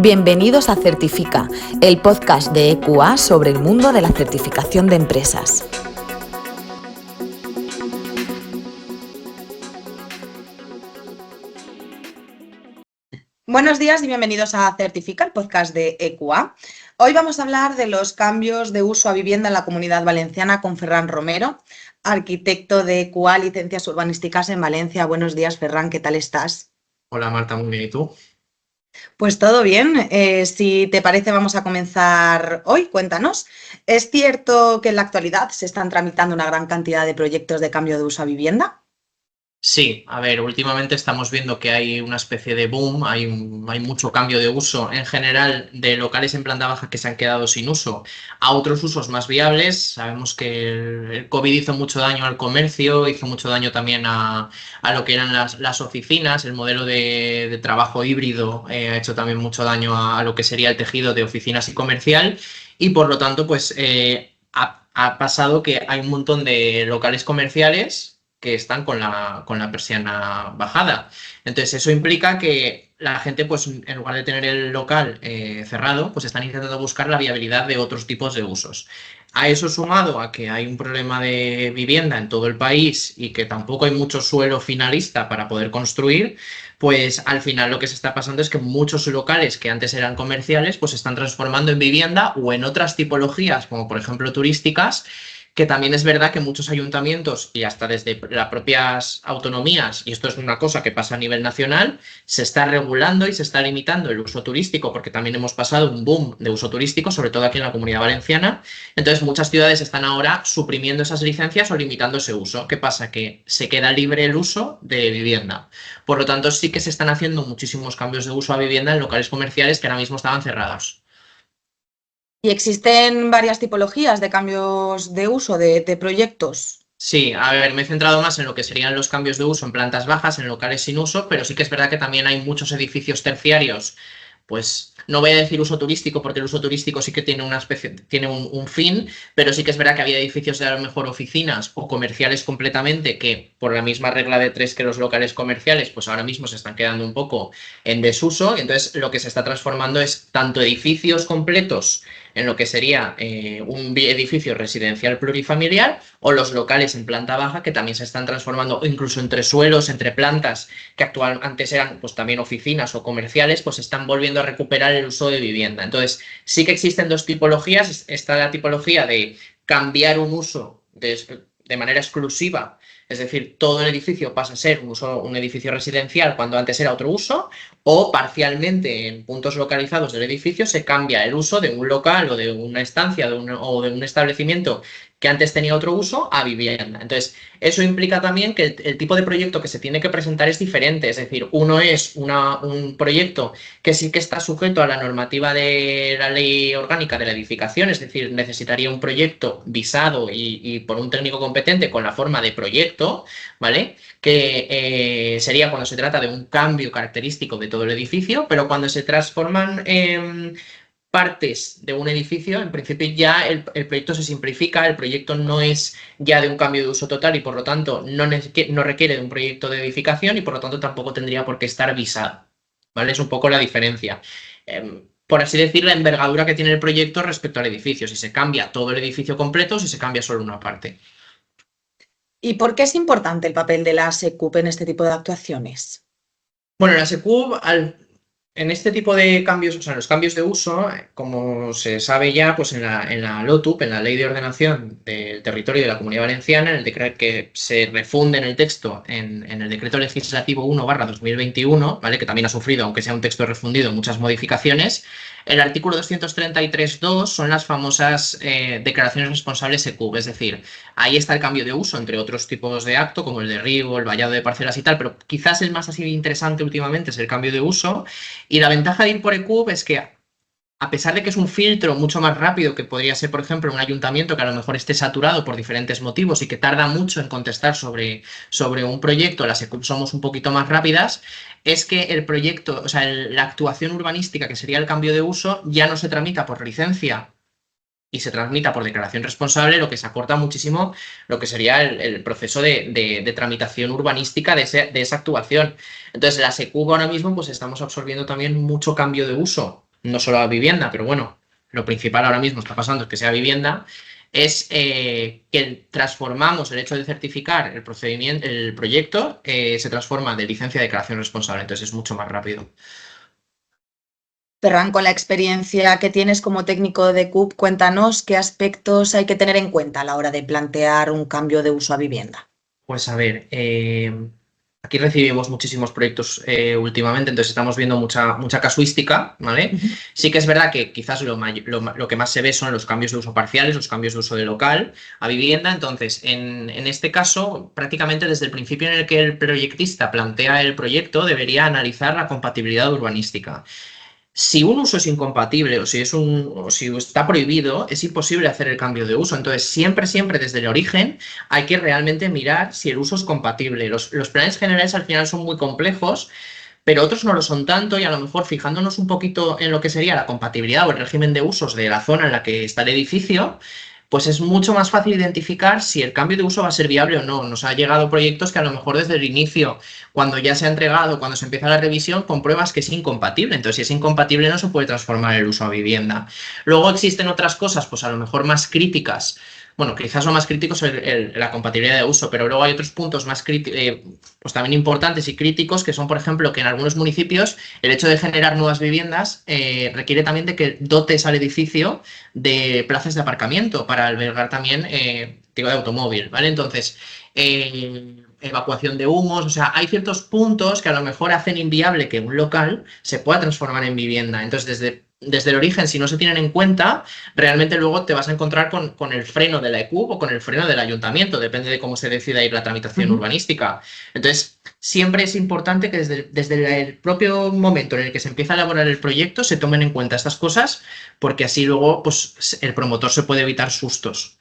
Bienvenidos a Certifica, el podcast de EQA sobre el mundo de la certificación de empresas. Buenos días y bienvenidos a Certifica, el podcast de EQA. Hoy vamos a hablar de los cambios de uso a vivienda en la Comunidad Valenciana con Ferran Romero, arquitecto de EQA, licencias urbanísticas en Valencia. Buenos días, Ferran, ¿qué tal estás? Hola Marta, muy bien, ¿y tú? Pues todo bien. Si te parece, vamos a comenzar hoy. Cuéntanos. ¿Es cierto que en la actualidad se están tramitando una gran cantidad de proyectos de cambio de uso a vivienda? Sí, a ver, últimamente estamos viendo que hay una especie de boom, hay mucho cambio de uso en general de locales en planta baja que se han quedado sin uso a otros usos más viables. Sabemos que el COVID hizo mucho daño al comercio, hizo mucho daño también a lo que eran las oficinas, el modelo de trabajo híbrido ha hecho también mucho daño a lo que sería el tejido de oficinas y comercial y por lo tanto pues ha pasado que hay un montón de locales comerciales que están con la persiana bajada. Entonces eso implica que la gente, pues en lugar de tener el local cerrado, pues están intentando buscar la viabilidad de otros tipos de usos. A eso sumado a que hay un problema de vivienda en todo el país y que tampoco hay mucho suelo finalista para poder construir, pues al final lo que se está pasando es que muchos locales que antes eran comerciales, pues se están transformando en vivienda o en otras tipologías, como por ejemplo turísticas, que también es verdad que muchos ayuntamientos y hasta desde las propias autonomías, y esto es una cosa que pasa a nivel nacional, se está regulando y se está limitando el uso turístico, porque también hemos pasado un boom de uso turístico, sobre todo aquí en la Comunidad Valenciana. Entonces muchas ciudades están ahora suprimiendo esas licencias o limitando ese uso. ¿Qué pasa? Que se queda libre el uso de vivienda. Por lo tanto, sí que se están haciendo muchísimos cambios de uso a vivienda en locales comerciales que ahora mismo estaban cerrados. ¿Y existen varias tipologías de cambios de uso de proyectos? Sí, a ver, me he centrado más en lo que serían los cambios de uso en plantas bajas, en locales sin uso, pero sí que es verdad que también hay muchos edificios terciarios. Pues no voy a decir uso turístico porque el uso turístico sí que tiene una especie, tiene un fin, pero sí que es verdad que había edificios de a lo mejor oficinas o comerciales completamente que por la misma regla de tres que los locales comerciales, pues ahora mismo se están quedando un poco en desuso. Entonces lo que se está transformando es tanto edificios completos en lo que sería un edificio residencial plurifamiliar o los locales en planta baja que también se están transformando incluso entre suelos, entre plantas que antes eran pues también oficinas o comerciales, pues están volviendo a recuperar el uso de vivienda. Entonces sí que existen dos tipologías. Está la tipología de cambiar un uso de manera exclusiva, es decir, todo el edificio pasa a ser un edificio residencial cuando antes era otro uso, o parcialmente en puntos localizados del edificio se cambia el uso de un local o de una estancia o de un establecimiento que antes tenía otro uso a vivienda. Entonces, eso implica también que el tipo de proyecto que se tiene que presentar es diferente. Es decir, uno es un proyecto que sí que está sujeto a la normativa de la ley orgánica de la edificación, es decir, necesitaría un proyecto visado y por un técnico competente con la forma de proyecto, ¿vale? Que sería cuando se trata de un cambio característico de todo el edificio, pero cuando se transforman partes de un edificio, en principio ya el proyecto se simplifica, el proyecto no es ya de un cambio de uso total y por lo tanto no requiere de un proyecto de edificación y por lo tanto tampoco tendría por qué estar visado, ¿vale? Es un poco la diferencia. Por así decir, la envergadura que tiene el proyecto respecto al edificio, si se cambia todo el edificio completo o si se cambia solo una parte. ¿Y por qué es importante el papel de la SECUP en este tipo de actuaciones? Bueno, la SECUB, en este tipo de cambios, o sea, en los cambios de uso, como se sabe ya, pues en la LOTUP, en la Ley de Ordenación del Territorio de la Comunidad Valenciana, en el decreto que se refunde en el texto, en el Decreto Legislativo 1/2021, ¿vale? Que también ha sufrido, aunque sea un texto refundido, muchas modificaciones. El artículo 233.2 son las famosas declaraciones responsables SECUB, es decir, ahí está el cambio de uso, entre otros tipos de acto, como el derribo, el vallado de parcelas y tal, pero quizás el más así interesante últimamente es el cambio de uso. Y la ventaja de ir por ECUB es que, a pesar de que es un filtro mucho más rápido que podría ser, por ejemplo, un ayuntamiento que a lo mejor esté saturado por diferentes motivos y que tarda mucho en contestar sobre un proyecto, las ECUB somos un poquito más rápidas, es que el proyecto, o sea, la actuación urbanística, que sería el cambio de uso, ya no se tramita por licencia y se tramita por declaración responsable, lo que se acorta muchísimo lo que sería el proceso de tramitación urbanística de esa actuación. Entonces, la SECUB ahora mismo pues estamos absorbiendo también mucho cambio de uso no solo a vivienda, pero bueno, lo principal ahora mismo está pasando es que sea vivienda, es que transformamos el hecho de certificar el procedimiento, el proyecto, se transforma de licencia a declaración responsable, entonces es mucho más rápido. Ferran, con la experiencia que tienes como técnico de CUP, cuéntanos qué aspectos hay que tener en cuenta a la hora de plantear un cambio de uso a vivienda. Pues a ver, aquí recibimos muchísimos proyectos últimamente, entonces estamos viendo mucha casuística, ¿vale? Sí que es verdad que quizás lo que más se ve son los cambios de uso parciales, los cambios de uso de local a vivienda, entonces en este caso prácticamente desde el principio en el que el proyectista plantea el proyecto debería analizar la compatibilidad urbanística. Si un uso es incompatible o si está prohibido, es imposible hacer el cambio de uso. Entonces, siempre desde el origen hay que realmente mirar si el uso es compatible. Los planes generales al final son muy complejos, pero otros no lo son tanto y a lo mejor fijándonos un poquito en lo que sería la compatibilidad o el régimen de usos de la zona en la que está el edificio, pues es mucho más fácil identificar si el cambio de uso va a ser viable o no. Nos ha llegado proyectos que a lo mejor desde el inicio, cuando ya se ha entregado, cuando se empieza la revisión, compruebas que es incompatible. Entonces, si es incompatible, no se puede transformar el uso a vivienda. Luego existen otras cosas, pues a lo mejor más críticas. Bueno, quizás lo más crítico es la compatibilidad de uso, pero luego hay otros puntos más pues también importantes y críticos, que son, por ejemplo, que en algunos municipios el hecho de generar nuevas viviendas requiere también de que dotes al edificio de plazas de aparcamiento para albergar también de automóvil, ¿vale? Entonces, evacuación de humos, o sea, hay ciertos puntos que a lo mejor hacen inviable que un local se pueda transformar en vivienda. Entonces, desde el origen, si no se tienen en cuenta, realmente luego te vas a encontrar con el freno de la ECUP o con el freno del ayuntamiento, depende de cómo se decida ir la tramitación urbanística. Entonces, siempre es importante que desde el propio momento en el que se empieza a elaborar el proyecto se tomen en cuenta estas cosas, porque así luego pues, el promotor se puede evitar sustos.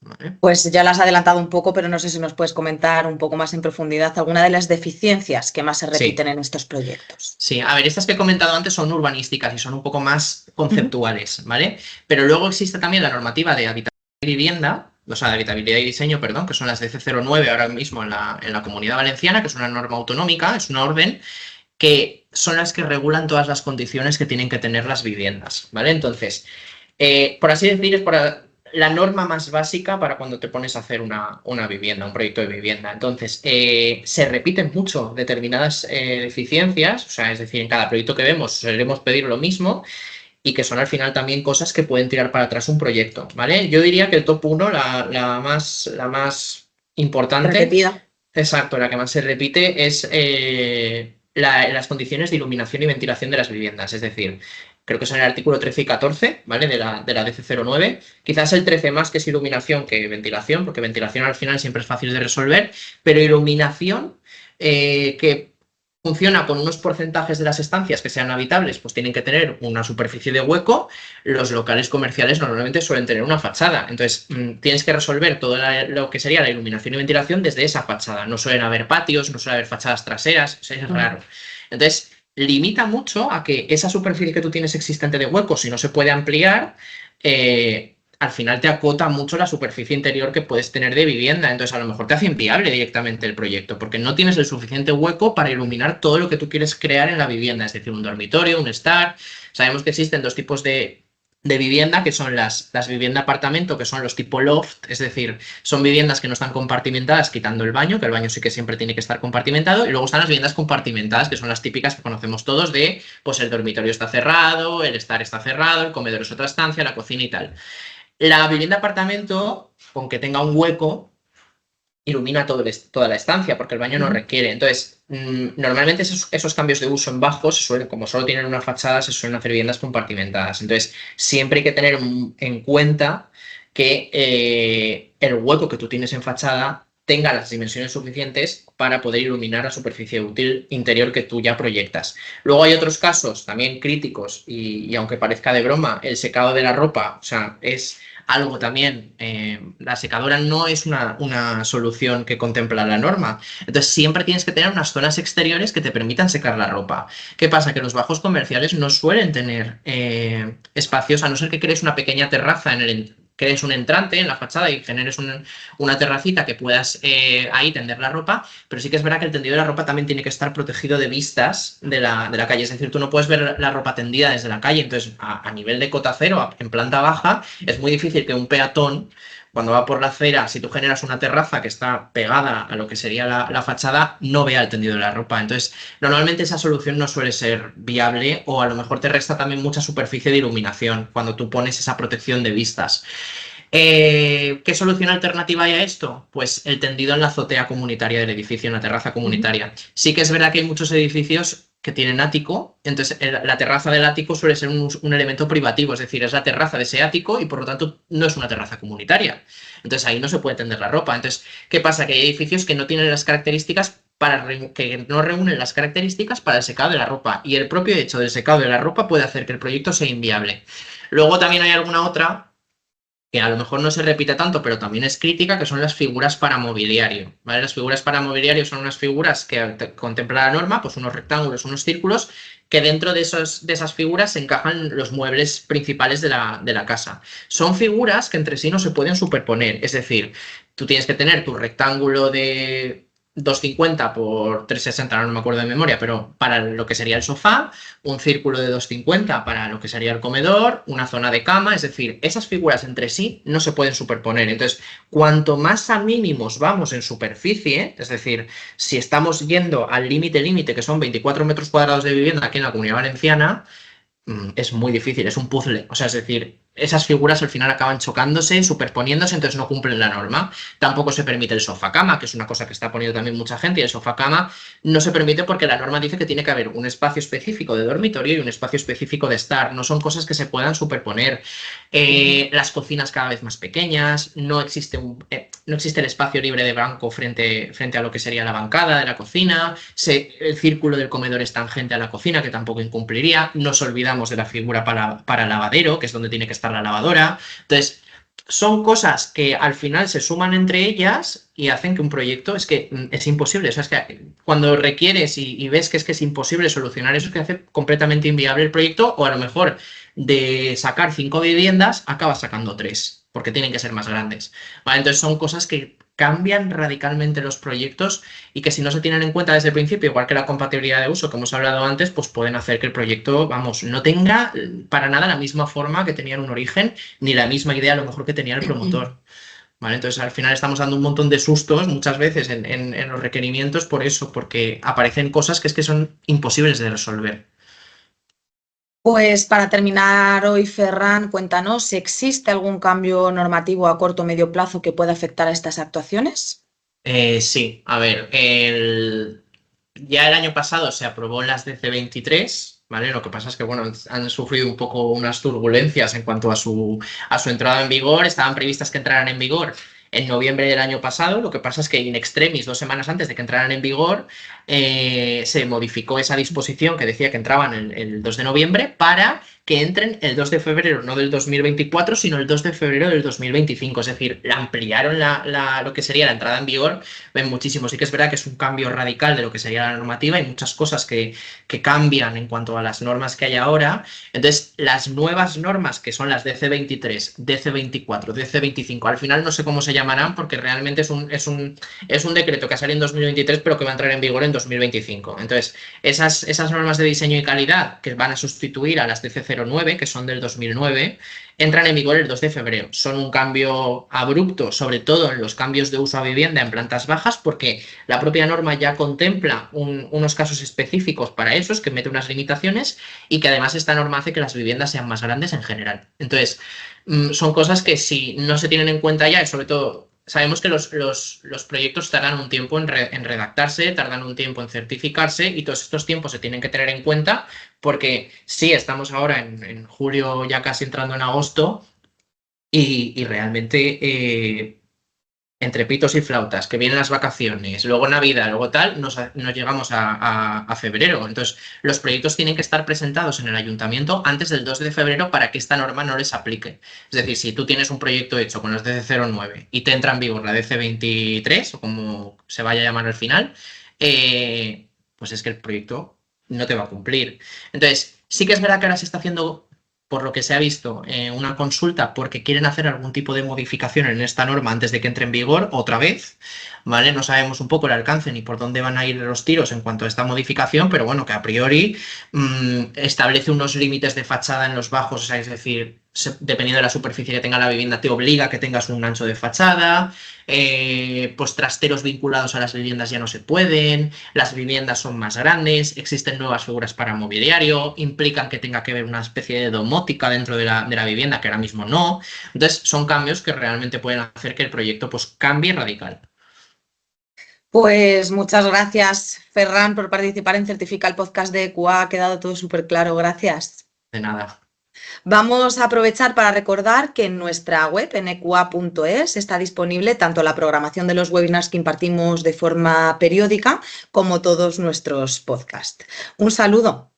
¿Vale? Pues ya las has adelantado un poco, pero no sé si nos puedes comentar un poco más en profundidad alguna de las deficiencias que más se repiten en estos proyectos. Sí, a ver, estas que he comentado antes son urbanísticas y son un poco más conceptuales, ¿vale? Pero luego existe también la normativa de habitabilidad y vivienda, o sea, de habitabilidad y diseño, perdón, que son las DC09 ahora mismo en la Comunidad Valenciana, que es una norma autonómica, es una orden, que son las que regulan todas las condiciones que tienen que tener las viviendas, ¿vale? Entonces, por así decir, es la norma más básica para cuando te pones a hacer una vivienda, un proyecto de vivienda. Entonces, se repiten mucho determinadas deficiencias, o sea, es decir, en cada proyecto que vemos solemos pedir lo mismo y que son al final también cosas que pueden tirar para atrás un proyecto, ¿vale? Yo diría que el top 1, la más importante, Repetida. exacto, la que más se repite es las condiciones de iluminación y ventilación de las viviendas, es decir, creo que son el artículo 13 y 14, ¿vale? De la DC09. Quizás el 13 más que es iluminación que ventilación, porque ventilación al final siempre es fácil de resolver, pero iluminación que funciona con unos porcentajes de las estancias que sean habitables, pues tienen que tener una superficie de hueco. Los locales comerciales normalmente suelen tener una fachada. Entonces, tienes que resolver todo lo que sería la iluminación y ventilación desde esa fachada. No suelen haber patios, no suelen haber fachadas traseras, o sea, es raro. Entonces, limita mucho a que esa superficie que tú tienes existente de hueco, si no se puede ampliar, al final te acota mucho la superficie interior que puedes tener de vivienda. Entonces, a lo mejor te hace inviable directamente el proyecto, porque no tienes el suficiente hueco para iluminar todo lo que tú quieres crear en la vivienda, es decir, un dormitorio, un estar. Sabemos que existen dos tipos de vivienda, que son las viviendas apartamento, que son los tipo loft, es decir, son viviendas que no están compartimentadas, quitando el baño, que el baño sí que siempre tiene que estar compartimentado, y luego están las viviendas compartimentadas, que son las típicas que conocemos todos de, pues el dormitorio está cerrado, el estar está cerrado, el comedor es otra estancia, la cocina y tal. La vivienda apartamento, con que tenga un hueco, ilumina toda la estancia, porque el baño no requiere. Entonces, normalmente esos cambios de uso en bajos, como solo tienen una fachada, se suelen hacer viviendas compartimentadas. Entonces, siempre hay que tener en cuenta que el hueco que tú tienes en fachada tenga las dimensiones suficientes para poder iluminar la superficie útil interior que tú ya proyectas. Luego hay otros casos también críticos y aunque parezca de broma, el secado de la ropa, o sea, es algo también, la secadora no es una solución que contempla la norma. Entonces siempre tienes que tener unas zonas exteriores que te permitan secar la ropa. ¿Qué pasa? Que los bajos comerciales no suelen tener espacios, a no ser que crees una pequeña terraza crees un entrante en la fachada y generes una terracita que puedas ahí tender la ropa, pero sí que es verdad que el tendido de la ropa también tiene que estar protegido de vistas de la calle. Es decir, tú no puedes ver la ropa tendida desde la calle, entonces a nivel de cota cero, en planta baja, es muy difícil que un peatón, cuando va por la acera, si tú generas una terraza que está pegada a lo que sería la fachada, no vea el tendido de la ropa. Entonces, normalmente esa solución no suele ser viable, o a lo mejor te resta también mucha superficie de iluminación cuando tú pones esa protección de vistas. ¿Qué solución alternativa hay a esto? Pues el tendido en la azotea comunitaria del edificio, en la terraza comunitaria. Sí que es verdad que hay muchos edificios que tienen ático, entonces la terraza del ático suele ser un elemento privativo, es decir, es la terraza de ese ático y por lo tanto no es una terraza comunitaria. Entonces ahí no se puede tender la ropa. Entonces, ¿qué pasa? Que hay edificios que no tienen las características que no reúnen las características para el secado de la ropa, y el propio hecho del secado de la ropa puede hacer que el proyecto sea inviable. Luego también hay alguna otra que a lo mejor no se repite tanto, pero también es crítica, que son las figuras para mobiliario, ¿vale? Las figuras para mobiliario son unas figuras que contempla la norma, pues unos rectángulos, unos círculos, que dentro de esas figuras se encajan los muebles principales de la casa. Son figuras que entre sí no se pueden superponer, es decir, tú tienes que tener tu rectángulo de 2,50 por 3,60, no me acuerdo de memoria, pero para lo que sería el sofá, un círculo de 2,50 para lo que sería el comedor, una zona de cama, es decir, esas figuras entre sí no se pueden superponer. Entonces, cuanto más a mínimos vamos en superficie, es decir, si estamos yendo al límite, que son 24 metros cuadrados de vivienda aquí en la Comunidad Valenciana, es muy difícil, es un puzzle. O sea, es decir, esas figuras al final acaban chocándose, superponiéndose, entonces no cumplen la norma. Tampoco se permite el sofá-cama, que es una cosa que está poniendo también mucha gente, y el sofá-cama no se permite porque la norma dice que tiene que haber un espacio específico de dormitorio y un espacio específico de estar. No son cosas que se puedan superponer. Las cocinas cada vez más pequeñas, no existe el espacio libre de banco frente a lo que sería la bancada de la cocina, el círculo del comedor es tangente a la cocina, que tampoco incumpliría. Nos olvidamos de la figura para lavadero, que es donde tiene que estar la lavadora. Entonces, son cosas que al final se suman entre ellas y hacen que un proyecto es imposible. O sea, es que cuando requieres y ves que es imposible solucionar eso, es que hace completamente inviable el proyecto, o a lo mejor de sacar 5 viviendas, acabas sacando 3, porque tienen que ser más grandes. ¿Vale? Entonces son cosas que cambian radicalmente los proyectos y que si no se tienen en cuenta desde el principio, igual que la compatibilidad de uso que hemos hablado antes, pues pueden hacer que el proyecto, vamos, no tenga para nada la misma forma que tenía en un origen, ni la misma idea a lo mejor que tenía el promotor. ¿Vale? Entonces al final estamos dando un montón de sustos muchas veces en los requerimientos por eso, porque aparecen cosas que son imposibles de resolver. Pues para terminar hoy, Ferran, cuéntanos si existe algún cambio normativo a corto o medio plazo que pueda afectar a estas actuaciones. Sí, a ver, ya el año pasado se aprobó las DC23, ¿vale? Lo que pasa es que, bueno, han sufrido un poco unas turbulencias en cuanto a su entrada en vigor. Estaban previstas que entraran en vigor en noviembre del año pasado. Lo que pasa es que in extremis, 2 semanas antes de que entraran en vigor, se modificó esa disposición que decía que entraban el 2 de noviembre para que entren el 2 de febrero, no del 2024, sino el 2 de febrero del 2025. Es decir, ampliaron lo que sería la entrada en vigor muchísimo. Sí que es verdad que es un cambio radical de lo que sería la normativa. Hay muchas cosas que cambian en cuanto a las normas que hay ahora. Entonces, las nuevas normas, que son las DC23, DC24, DC25, al final no sé cómo se llamarán porque realmente es un decreto que ha salido en 2023 pero que va a entrar en vigor en 2025. Entonces, esas normas de diseño y calidad que van a sustituir a las DC09, que son del 2009, entran en vigor el 2 de febrero. Son un cambio abrupto, sobre todo en los cambios de uso a vivienda en plantas bajas, porque la propia norma ya contempla unos casos específicos para esos, que mete unas limitaciones, y que además esta norma hace que las viviendas sean más grandes en general. Entonces, son cosas que si no se tienen en cuenta ya, y sobre todo sabemos que los proyectos tardan un tiempo en redactarse, tardan un tiempo en certificarse, y todos estos tiempos se tienen que tener en cuenta porque sí, estamos ahora en julio, ya casi entrando en agosto, y realmente entre pitos y flautas, que vienen las vacaciones, luego Navidad, luego tal, nos llegamos a febrero. Entonces, los proyectos tienen que estar presentados en el ayuntamiento antes del 2 de febrero para que esta norma no les aplique. Es decir, si tú tienes un proyecto hecho con las DC09 y te entra en vigor la DC23, o como se vaya a llamar al final, pues es que el proyecto no te va a cumplir. Entonces, sí que es verdad que ahora se está haciendo por lo que se ha visto, una consulta porque quieren hacer algún tipo de modificación en esta norma antes de que entre en vigor otra vez, ¿vale? No sabemos un poco el alcance ni por dónde van a ir los tiros en cuanto a esta modificación, pero bueno, que a priori establece unos límites de fachada en los bajos, o sea, es decir, dependiendo de la superficie que tenga la vivienda, te obliga a que tengas un ancho de fachada, pues trasteros vinculados a las viviendas ya no se pueden, las viviendas son más grandes, existen nuevas figuras para mobiliario, implican que tenga que haber una especie de domótica dentro de la vivienda, que ahora mismo no. Entonces, son cambios que realmente pueden hacer que el proyecto pues cambie radical. Pues muchas gracias, Ferran, por participar en Certifica el podcast de EQA. Ha quedado todo súper claro. Gracias. De nada. Vamos a aprovechar para recordar que en nuestra web, en eqa.es, está disponible tanto la programación de los webinars que impartimos de forma periódica como todos nuestros podcasts. Un saludo.